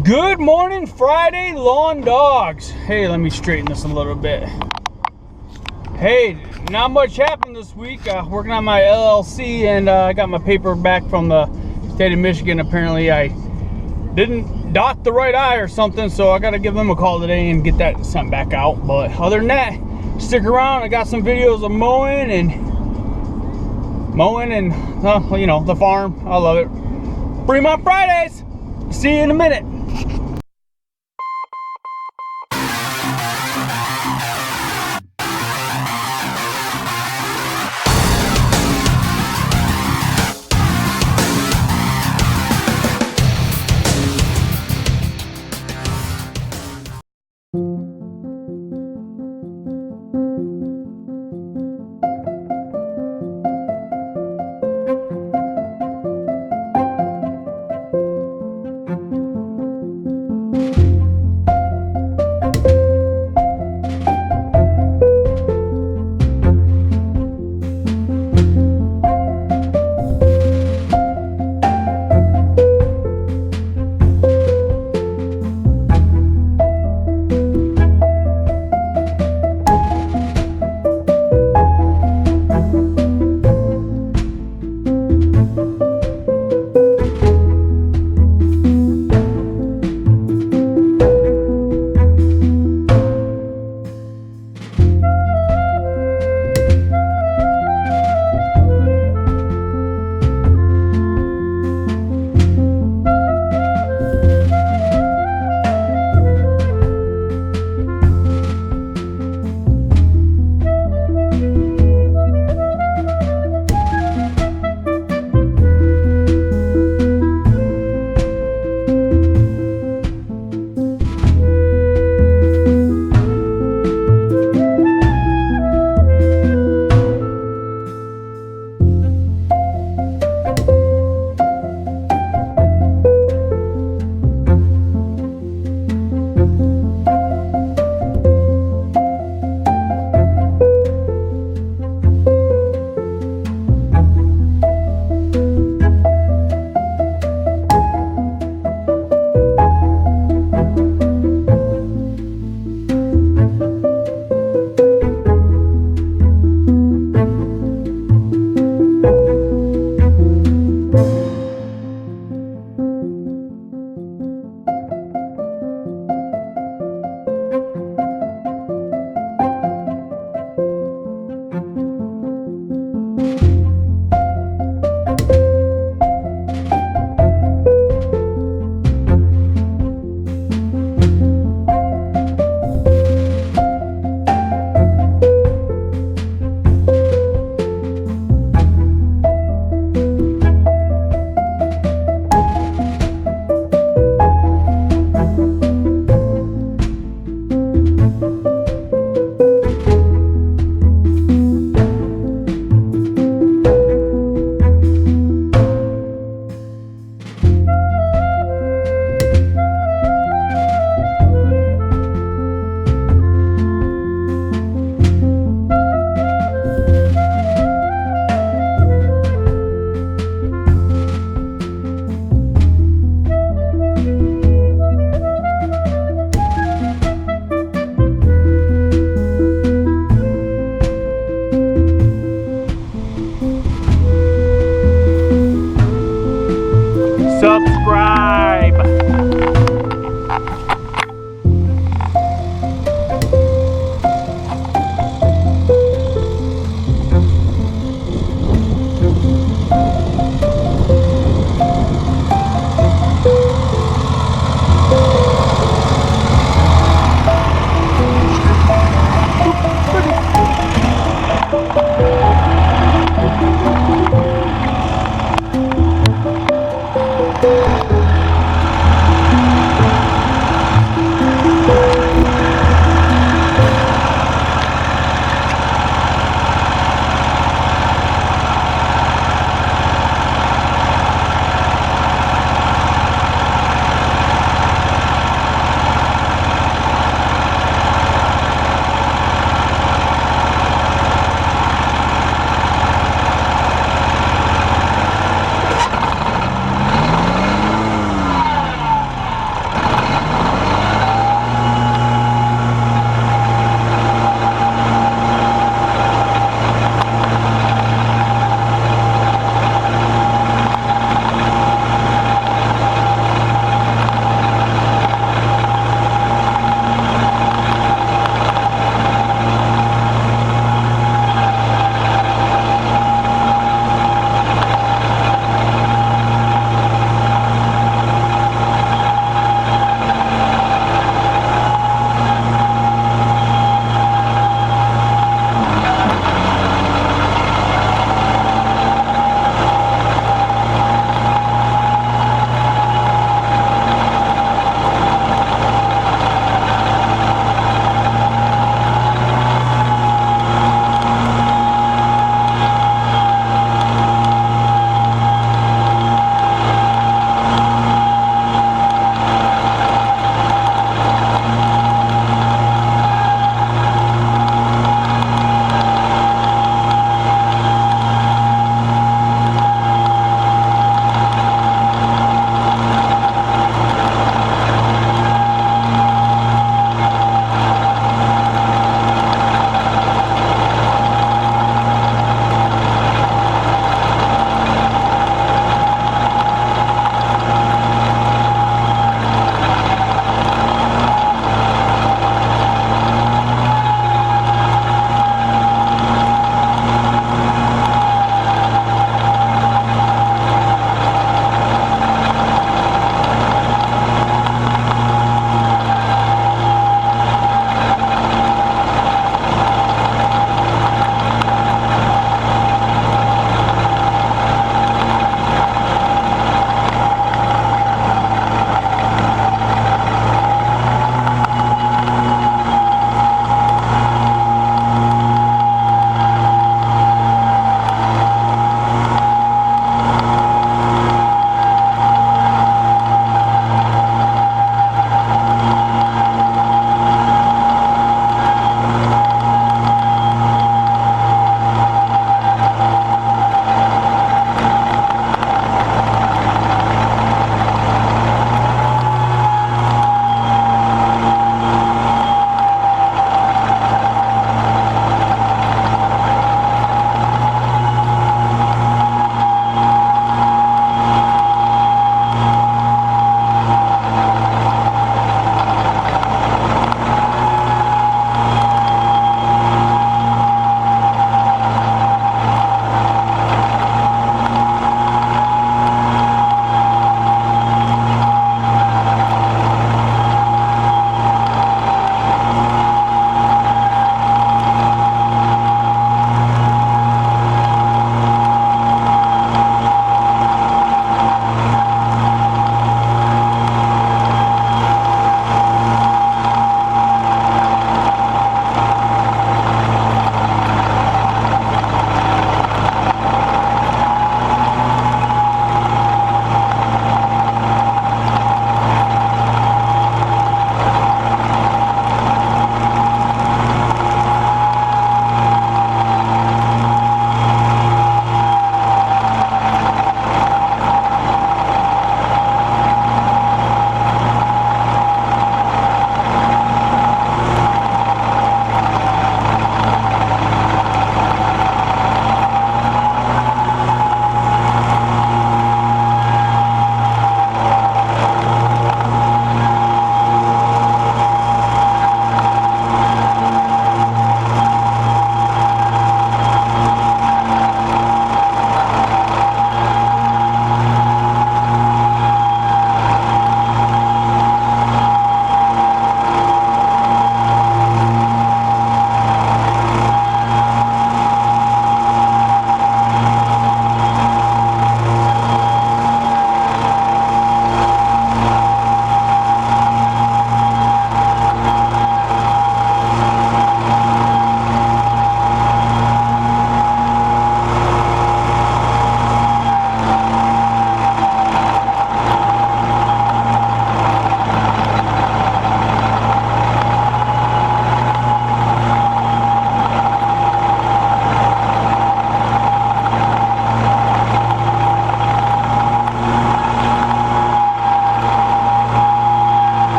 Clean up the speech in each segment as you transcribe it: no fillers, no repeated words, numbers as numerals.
Good morning, Friday, lawn dogs. Hey, let me straighten this a little bit. Hey, not much happened this week. Working on my LLC, and I got my paper back from the state of Michigan. Apparently, I didn't dot the right I or something, so I got to give them a call today and get that sent back out. But other than that, stick around. I got some videos of mowing and you know, the farm. I love it. Fremont Fridays. See you in a minute.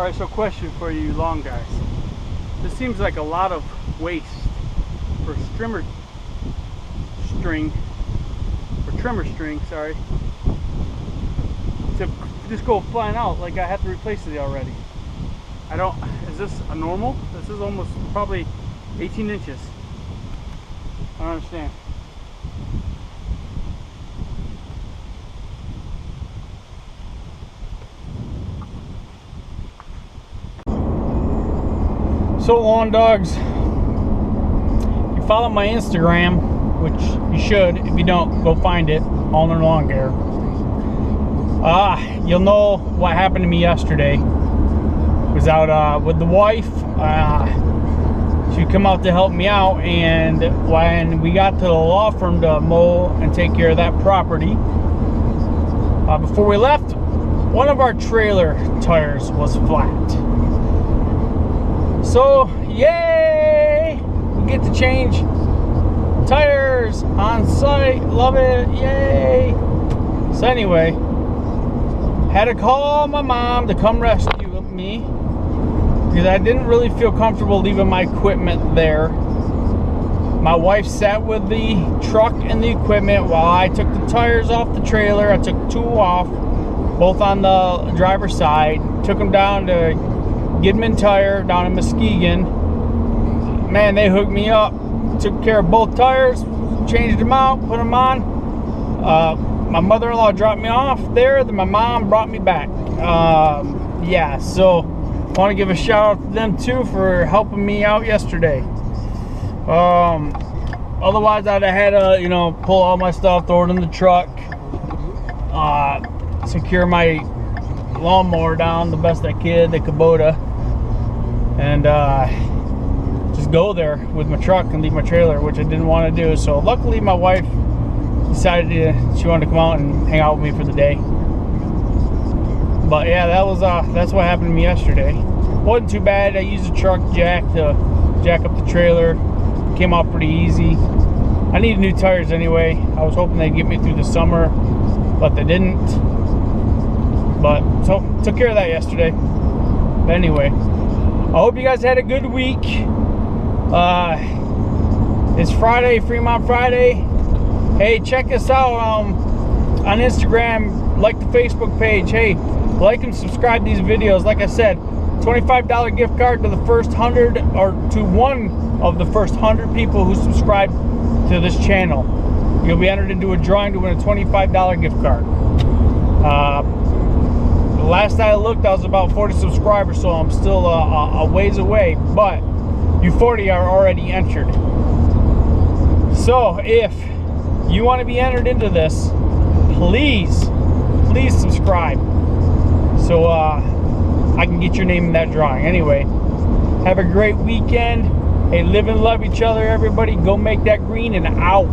Alright, so question for you long guys. This seems like a lot of waste for trimmer string, sorry, to just go flying out like I have to replace it already. Is this a normal? This is almost probably 18 inches. I don't understand. So lawn dogs, you follow my Instagram, which you should. If you don't, go find it, Ulnar Lawn Care. You'll know what happened to me yesterday. Was out with the wife. She'd come out to help me out, and when we got to the law firm to mow and take care of that property, before we left, one of our trailer tires was flat. So, yay! We get to change tires on site. Love it. Yay! So anyway, had to call my mom to come rescue me because I didn't really feel comfortable leaving my equipment there. My wife sat with the truck and the equipment while I took the tires off the trailer. I took 2 off, both on the driver's side. Took them down to Gidman Tire down in Muskegon. Man, they hooked me up. Took care of both tires, changed them out, put them on. My mother-in-law dropped me off there, then my mom brought me back. Yeah, so I want to give a shout out to them too for helping me out yesterday. Otherwise I'd have had to, pull all my stuff, throw it in the truck, secure my lawnmower down the best I could, the Kubota, and just go there with my truck and leave my trailer, which I didn't want to do. So luckily my wife decided she wanted to come out and hang out with me for the day. But yeah, that's what happened to me yesterday. Wasn't too bad. I used a truck jack to jack up the trailer. Came out pretty easy. I needed new tires anyway. I was hoping they'd get me through the summer, but they didn't. But so took care of that yesterday. But anyway, I hope you guys had a good week. It's Friday, Fremont Friday. Hey, check us out on Instagram. Like the Facebook page. Hey, like and subscribe these videos. Like I said, $25 gift card to the first 100, or to one of the first 100 people who subscribe to this channel. You'll be entered into a drawing to win a $25 gift card. Last I looked, I was about 40 subscribers, so I'm still a ways away, but you 40 are already entered. So if you want to be entered into this, please subscribe so I can get your name in that drawing. Anyway, have a great weekend. Hey, live and love each other, everybody. Go make that green and out.